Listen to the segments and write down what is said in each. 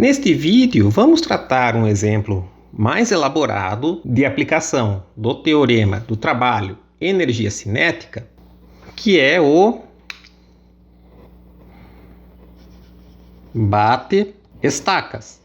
Neste vídeo, vamos tratar um exemplo mais elaborado de aplicação do teorema do trabalho energia cinética, que é o bate-estacas.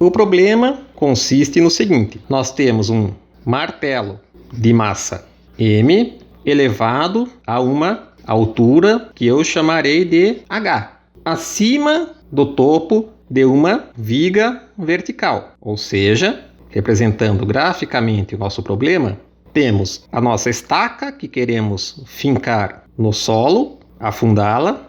O problema consiste no seguinte: nós temos um martelo de massa M elevado a uma altura que eu chamarei de H, acima do topo de uma viga vertical. Ou seja, representando graficamente o nosso problema, temos a nossa estaca que queremos fincar no solo, afundá-la.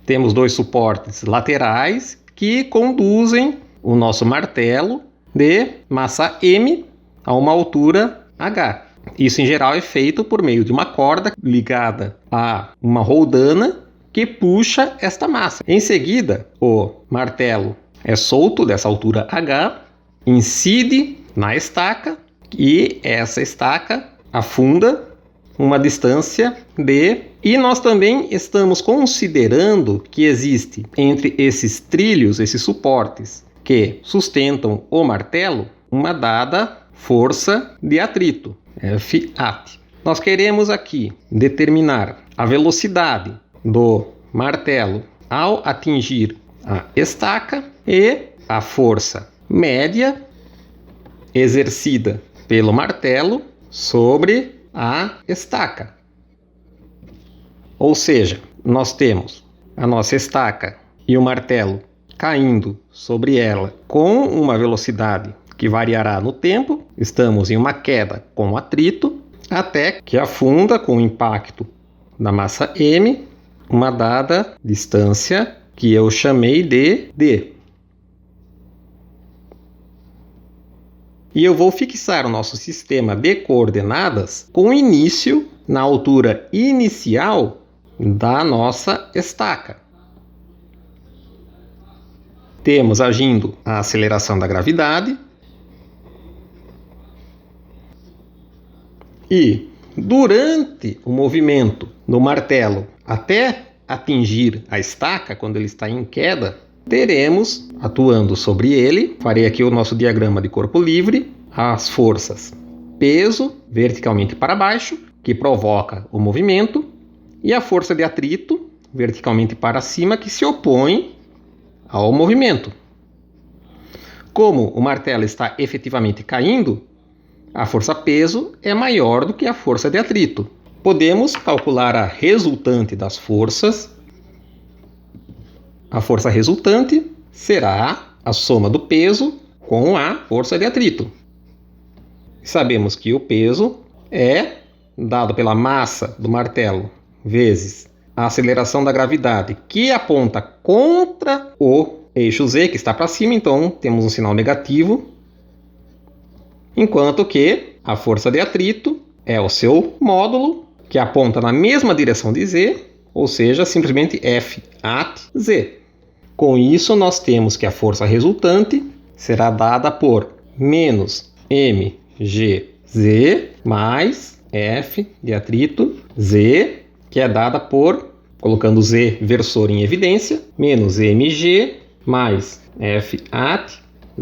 Temos dois suportes laterais que conduzem o nosso martelo de massa M a uma altura H. Isso, em geral, é feito por meio de uma corda ligada a uma roldana que puxa esta massa. Em seguida, o martelo é solto dessa altura H, incide na estaca e essa estaca afunda uma distância D. E nós também estamos considerando que existe entre esses trilhos, esses suportes que sustentam o martelo, uma dada força de atrito, F_at. Nós queremos aqui determinar a velocidade do martelo ao atingir a estaca e a força média exercida pelo martelo sobre a estaca. Ou seja, nós temos a nossa estaca e o martelo caindo sobre ela com uma velocidade que variará no tempo. Estamos em uma queda com atrito até que afunda com o impacto da massa M uma dada distância que eu chamei de D. E eu vou fixar o nosso sistema de coordenadas com início na altura inicial da nossa estaca. Temos agindo a aceleração da gravidade e durante o movimento do martelo até atingir a estaca, quando ele está em queda, teremos, atuando sobre ele, farei aqui o nosso diagrama de corpo livre, as forças peso verticalmente para baixo, que provoca o movimento, e a força de atrito verticalmente para cima, que se opõe ao movimento. Como o martelo está efetivamente caindo, a força peso é maior do que a força de atrito. Podemos calcular a resultante das forças. A força resultante será a soma do peso com a força de atrito. Sabemos que o peso é dado pela massa do martelo vezes a aceleração da gravidade, que aponta contra o eixo Z, que está para cima, então temos um sinal negativo, enquanto que a força de atrito é o seu módulo, que aponta na mesma direção de Z, ou seja, simplesmente F_at Z. Com isso, nós temos que a força resultante será dada por menos mgz mais F de atrito Z, que é dada por, colocando Z versor em evidência, menos mg mais F_at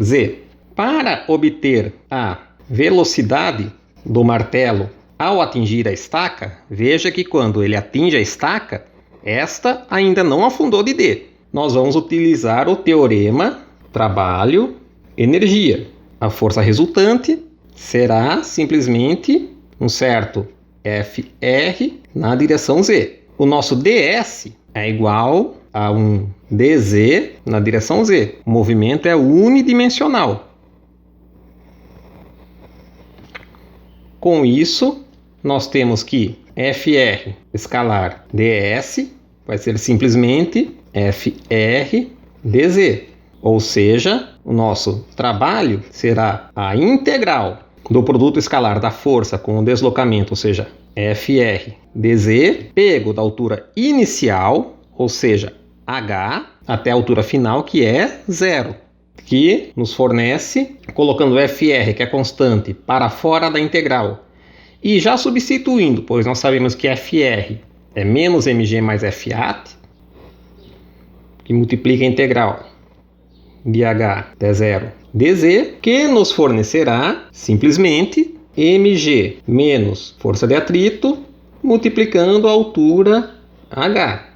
Z. Para obter a velocidade do martelo ao atingir a estaca, veja que quando ele atinge a estaca, esta ainda não afundou de D. Nós vamos utilizar o teorema trabalho-energia. A força resultante será simplesmente um certo Fr na direção Z. O nosso ds é igual a um dz na direção Z. O movimento é unidimensional. Com isso, nós temos que Fr escalar ds vai ser simplesmente Fr dz. Ou seja, o nosso trabalho será a integral do produto escalar da força com o deslocamento, ou seja, Fr dz, pego da altura inicial, ou seja, H, até a altura final, que é 0, que nos fornece, colocando Fr, que é constante, para fora da integral, e já substituindo, pois nós sabemos que Fr é menos mg mais F_at, que multiplica a integral de H T0 dz, que nos fornecerá simplesmente mg menos força de atrito multiplicando a altura H.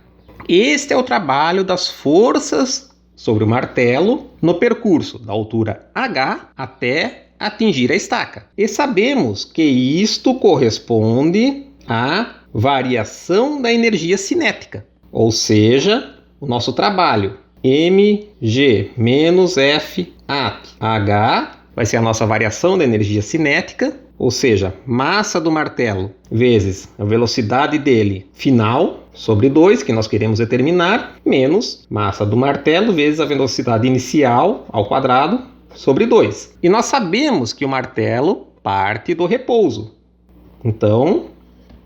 Este é o trabalho das forças sobre o martelo no percurso da altura H até atingir a estaca. E sabemos que isto corresponde à variação da energia cinética, ou seja, o nosso trabalho mg menos F at H vai ser a nossa variação da energia cinética, ou seja, massa do martelo vezes a velocidade dele final sobre 2, que nós queremos determinar, menos massa do martelo vezes a velocidade inicial ao quadrado sobre 2. E nós sabemos que o martelo parte do repouso. Então,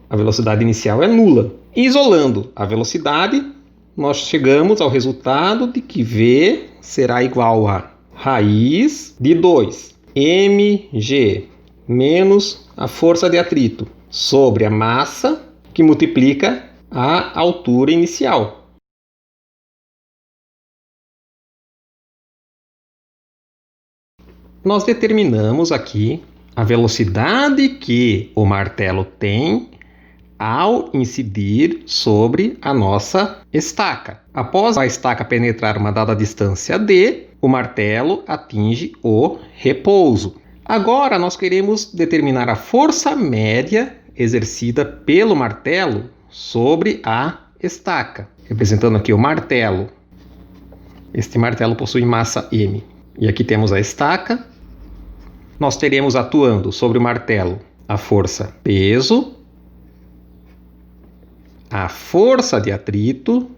a velocidade inicial é nula. Isolando a velocidade, nós chegamos ao resultado de que V será igual a raiz de 2 mg menos a força de atrito sobre a massa que multiplica a altura inicial. Nós determinamos aqui a velocidade que o martelo tem ao incidir sobre a nossa estaca. Após a estaca penetrar uma dada distância d, o martelo atinge o repouso. Agora nós queremos determinar a força média exercida pelo martelo sobre a estaca. Representando aqui o martelo. Este martelo possui massa m. E aqui temos a estaca. Nós teremos atuando sobre o martelo a força peso, a força de atrito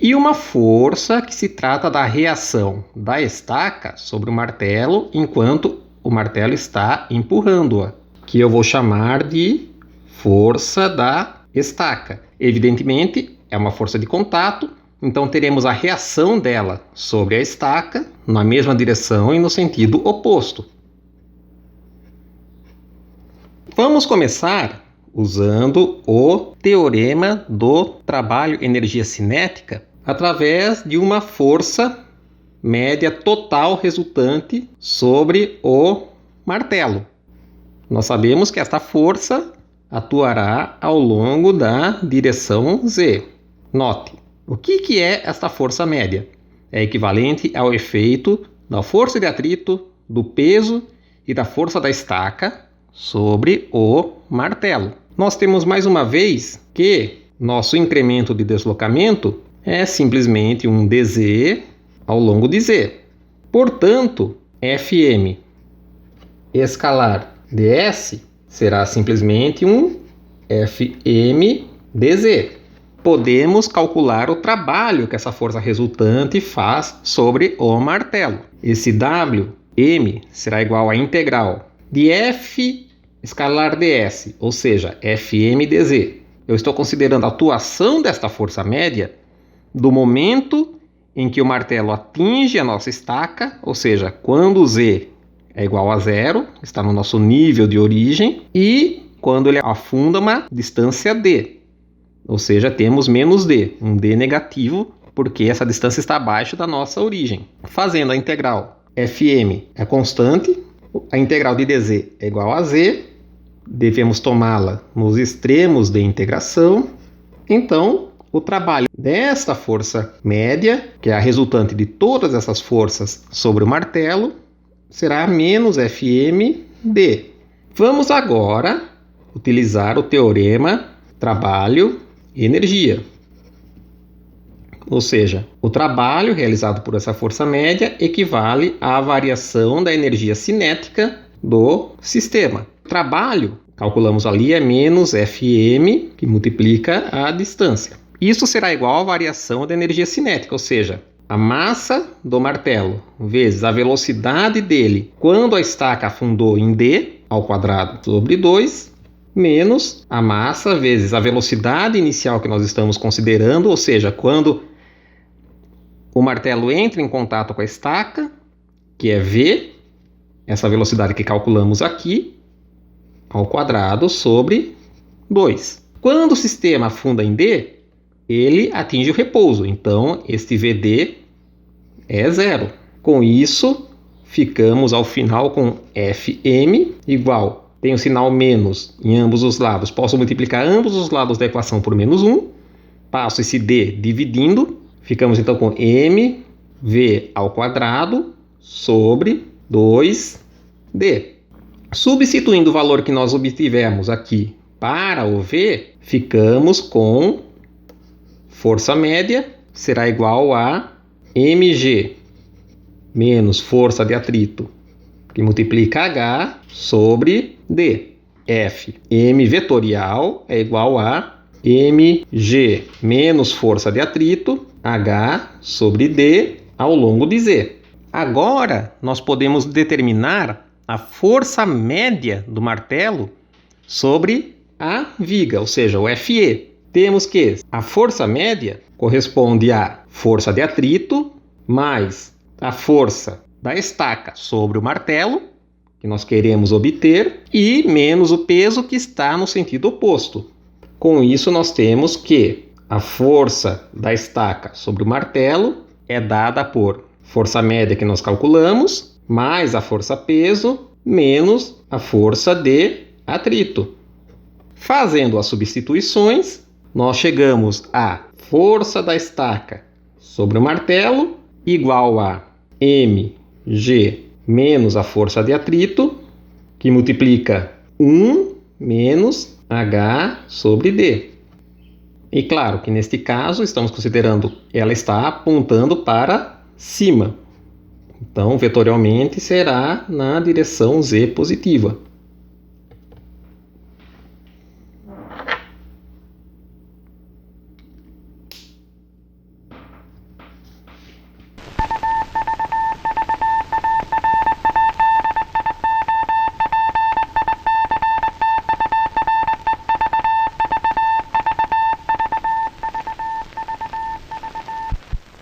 e uma força que se trata da reação da estaca sobre o martelo enquanto o martelo está empurrando-a, que eu vou chamar de força da estaca. Evidentemente, é uma força de contato, então teremos a reação dela sobre a estaca na mesma direção e no sentido oposto. Vamos começar usando o teorema do trabalho energia cinética através de uma força média total resultante sobre o martelo. Nós sabemos que esta força atuará ao longo da direção Z. Note, o que é esta força média? É equivalente ao efeito da força de atrito, do peso e da força da estaca sobre o martelo. Nós temos mais uma vez que nosso incremento de deslocamento é simplesmente um dz ao longo de z. Portanto, Fm escalar ds será simplesmente um Fm dz. Podemos calcular o trabalho que essa força resultante faz sobre o martelo. Esse Wm será igual à integral de F escalar ds, ou seja, Fm dz. Eu estou considerando a atuação desta força média do momento em que o martelo atinge a nossa estaca, ou seja, quando z é igual a zero, está no nosso nível de origem, e quando ele afunda uma distância d, ou seja, temos menos d, um d negativo, porque essa distância está abaixo da nossa origem. Fazendo a integral Fm é constante, a integral de dz é igual a z, devemos tomá-la nos extremos de integração. Então, o trabalho desta força média, que é a resultante de todas essas forças sobre o martelo, será menos Fmd. Vamos agora utilizar o teorema trabalho e energia. Ou seja, o trabalho realizado por essa força média equivale à variação da energia cinética do sistema. O trabalho, calculamos ali, é menos Fm, que multiplica a distância. Isso será igual à variação da energia cinética, ou seja, a massa do martelo vezes a velocidade dele quando a estaca afundou em d ao quadrado sobre 2, menos a massa vezes a velocidade inicial que nós estamos considerando, ou seja, quando o martelo entra em contato com a estaca, que é v, essa velocidade que calculamos aqui, ao quadrado sobre 2. Quando o sistema afunda em d, ele atinge o repouso. Então, este Vd é 0. Com isso, ficamos ao final com Fm igual, tem o sinal menos em ambos os lados, posso multiplicar ambos os lados da equação por menos 1, passo esse d dividindo, ficamos então com mv ao quadrado sobre 2d. Substituindo o valor que nós obtivemos aqui para o v, ficamos com força média, será igual a mg menos força de atrito, que multiplica H sobre D. F, M vetorial, é igual a mg menos força de atrito, H sobre D ao longo de Z. Agora, nós podemos determinar a força média do martelo sobre a viga, ou seja, o Fe. Temos que a força média corresponde à força de atrito mais a força da estaca sobre o martelo, que nós queremos obter, e menos o peso que está no sentido oposto. Com isso, nós temos que a força da estaca sobre o martelo é dada por força média que nós calculamos, mais a força-peso, menos a força de atrito. Fazendo as substituições, nós chegamos a força da estaca sobre o martelo igual a mg menos a força de atrito, que multiplica 1 menos H sobre D. E claro que neste caso estamos considerando ela está apontando para cima. Então, vetorialmente será na direção Z positiva.